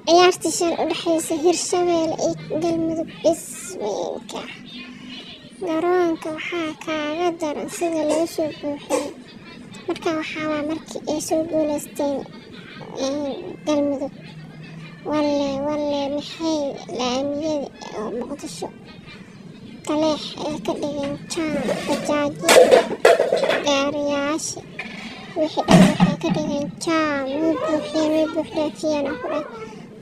ciyaartii shan u dhaxaysay Hirshabelle iyo Galmudug isweynka garoonka waxaa kaaga daran sida loo soo buuxiyay. Marka waxaa waa markii ay soo guuleysteen Galmudug. Walle maxay laamiyada oo Muqdisho taleex ay ka dhigeen jaan bajaajyo gaariyaasha wixii dhan waxay ka dhigeen jaan way buuxdhaafiyeen oo ku dhahay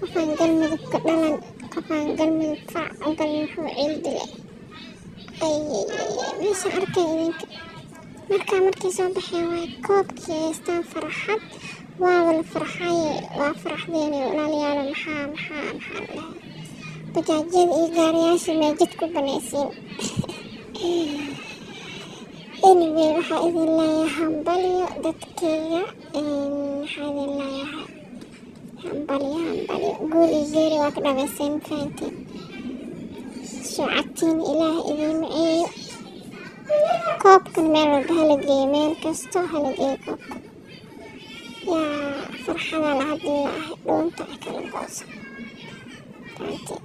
qofaan Galmudug ka dhalan qofaan Galmudug farac u galin wuxuu ciildile meesha arkay idinka. markay soo baxeen waa koobkii haystaan farxad waa wala farxaye waa faraxdeen walaalayaal maxaa dhahay bajaajyada iyo gaariyaasha may jid ku banaysiin. Anyway waxaa idin leeyahay hambalyo dadkayga waxaa idin leeyahay hambalyo guul iyo geeri waa ka dhameyseen fahanteen socodtiin ilaah idin maceeyo. koobkan meel walba hala geeyo meel kasto hala geeyo koobka yaa farxada la hadlaahay dhuunta kala goosa fahanteen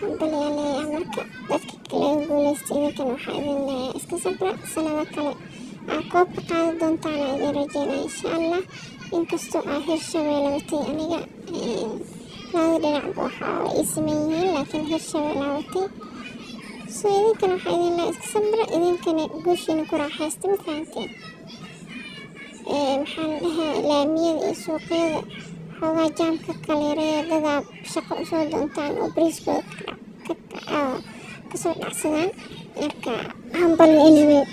hambalyo leeyahay. marka dadka kale guuleystay idinkan waxaa idin leeyahay iska sabra sanado kale koobka qaadi doontaana idin rajeynaya insha allah. inkastoo Hirshabelle watay aniga labada dhinacba waxaa ii siman yihiin laakiin Hirshabelle watay so idinkan waxaa idin leeyahay iska sabra idinkana guushiina ku raaxaysta ma fahanteen. maxaan dhahaa laamiyada iyo suuqyada xoogaa jaamka kala yareeya dadaa shaqo usoo doontaan oo bariiskooda kasoo dhacsadaan. marka hambalyo anyway.